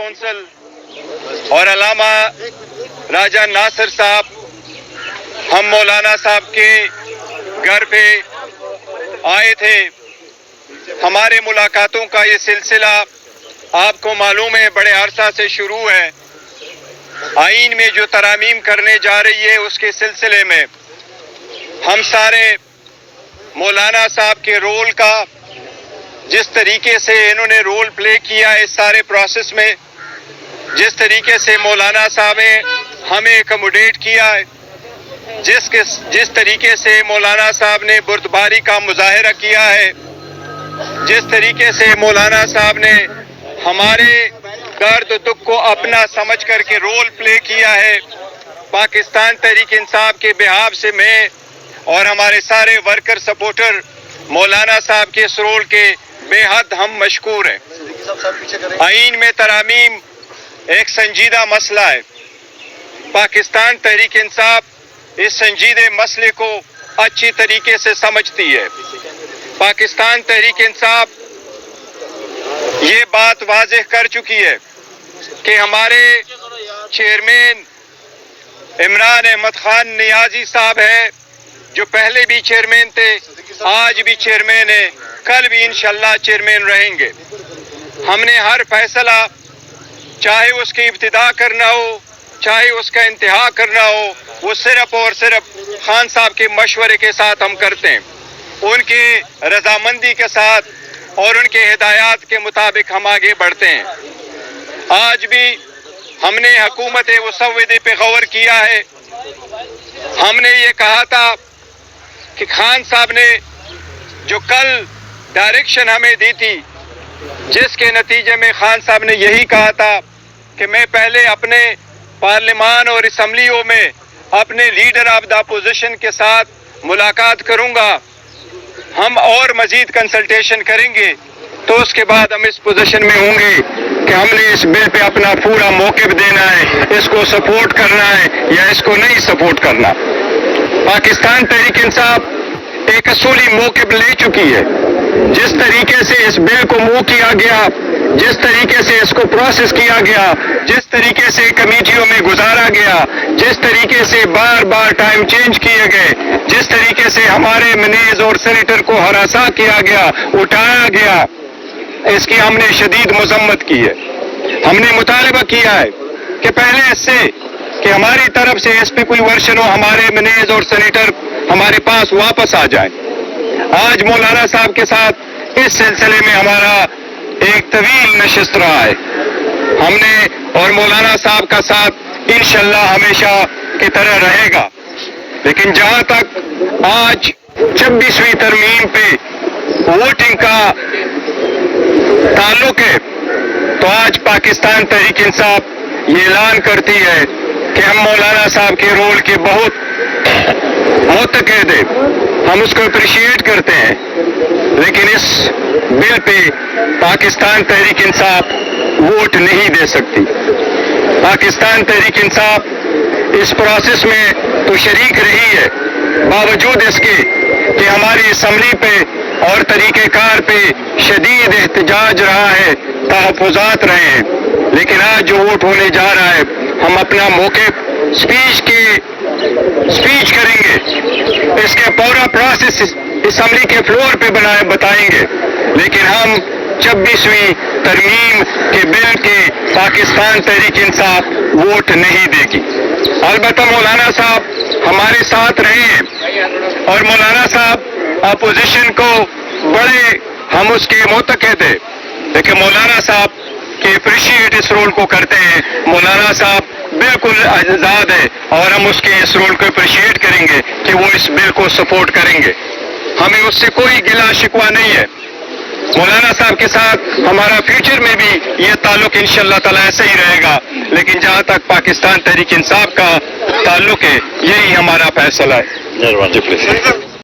Council اور علامہ راجہ ناصر صاحب ہم مولانا صاحب کے گھر پہ آئے تھے. ہمارے ملاقاتوں کا یہ سلسلہ آپ کو معلوم ہے بڑے عرصہ سے شروع ہے. آئین میں جو ترامیم کرنے جا رہی ہے اس کے سلسلے میں ہم سارے مولانا صاحب کے رول کا جس طریقے سے انہوں نے رول پلے کیا اس سارے پروسیس میں، جس طریقے سے مولانا صاحب نے ہمیں ایکوموڈیٹ کیا ہے، جس طریقے سے مولانا صاحب نے بردباری کا مظاہرہ کیا ہے، جس طریقے سے مولانا صاحب نے ہمارے درد و دکھ کو اپنا سمجھ کر کے رول پلے کیا ہے، پاکستان تحریک انصاف کے بہاف سے میں اور ہمارے سارے ورکر سپورٹر مولانا صاحب کے اس رول کے بے حد ہم مشکور ہیں. آئین میں ترامیم ایک سنجیدہ مسئلہ ہے. پاکستان تحریک انصاف اس سنجیدہ مسئلے کو اچھی طریقے سے سمجھتی ہے. پاکستان تحریک انصاف یہ بات واضح کر چکی ہے کہ ہمارے چیئرمین عمران احمد خان نیازی صاحب ہے جو پہلے بھی چیئرمین تھے، آج بھی چیئرمین ہیں، کل بھی انشاءاللہ چیئرمین رہیں گے. ہم نے ہر فیصلہ چاہے اس کی ابتدا کرنا ہو چاہے اس کا انتہا کرنا ہو وہ صرف اور صرف خان صاحب کے مشورے کے ساتھ ہم کرتے ہیں، ان کی رضامندی کے ساتھ اور ان کے ہدایات کے مطابق ہم آگے بڑھتے ہیں. آج بھی ہم نے حکومت مسودے پہ غور کیا ہے. ہم نے یہ کہا تھا کہ خان صاحب نے جو کل ڈائریکشن ہمیں دی تھی جس کے نتیجے میں خان صاحب نے یہی کہا تھا کہ میں پہلے اپنے پارلیمان اور اسمبلیوں میں اپنے لیڈر آف دا اپوزیشن کے ساتھ ملاقات کروں گا، ہم اور مزید کنسلٹیشن کریں گے تو اس کے بعد ہم اس پوزیشن میں ہوں گے کہ ہم نے اس بل پہ اپنا پورا موقف دینا ہے، اس کو سپورٹ کرنا ہے یا اس کو نہیں سپورٹ کرنا. پاکستان تحریک انصاف ایک اصولی موقف لے چکی ہے. جس طریقے سے اس بل کو موو کیا گیا، جس طریقے سے اس کو پروسیس کیا گیا، جس طریقے سے کمیٹیوں میں گزارا گیا، جس طریقے سے بار بار ٹائم چینج کیے گئے، جس طریقے سے ہمارے منیز اور سینیٹر کو ہراساں کیا گیا، اٹھایا گیا، اس کی ہم نے شدید مذمت کی ہے. ہم نے مطالبہ کیا ہے کہ پہلے اس سے کہ ہماری طرف سے اس پہ کوئی ورشن ہو، ہمارے منیز اور سینیٹر ہمارے پاس واپس آ جائیں. آج مولانا صاحب کے ساتھ اس سلسلے میں ہمارا ایک طویل نشست رہا ہے. ہم نے اور مولانا صاحب کا ساتھ انشاءاللہ ہمیشہ کی طرح رہے گا. لیکن جہاں تک آج 26ویں ترمیم پہ ووٹنگ کا تعلق ہے تو آج پاکستان تحریک انصاف یہ اعلان کرتی ہے کہ ہم مولانا صاحب کے رول کے بہت متقد ہیں، ہم اس کو اپریشیٹ کرتے ہیں، لیکن اس بل پہ پاکستان تحریک انصاف ووٹ نہیں دے سکتی. پاکستان تحریک انصاف اس پروسیس میں تو شریک رہی ہے، باوجود اس کے کہ ہماری اسمبلی پہ اور طریقہ کار پہ شدید احتجاج رہا ہے، تحفظات رہے ہیں. لیکن آج جو ووٹ ہونے جا رہا ہے ہم اپنا موقف سپیچ کریں گے، اس کے پورا پروسیس اسمبلی کے فلور پہ بتائیں گے، لیکن ہم 26ویں ترمیم کے بل کے پاکستان تحریک انصاف ووٹ نہیں دے گی. البتہ مولانا صاحب ہمارے ساتھ رہے ہیں اور مولانا صاحب اپوزیشن کو بڑے ہم اس کے متقد ہیں، لیکن مولانا صاحب کے اپریشیٹ اس رول کو کرتے ہیں. مولانا صاحب بالکل آزاد ہے اور ہم اس کے اس رول کو اپریشیٹ کریں گے کہ وہ اس بل کو سپورٹ کریں گے. ہمیں اس سے کوئی گلا شکوہ نہیں ہے. مولانا صاحب کے ساتھ ہمارا فیوچر میں بھی یہ تعلق انشاءاللہ تعالی ایسا ہی رہے گا. لیکن جہاں تک پاکستان تحریک انصاف کا تعلق ہے یہی ہمارا فیصلہ ہے.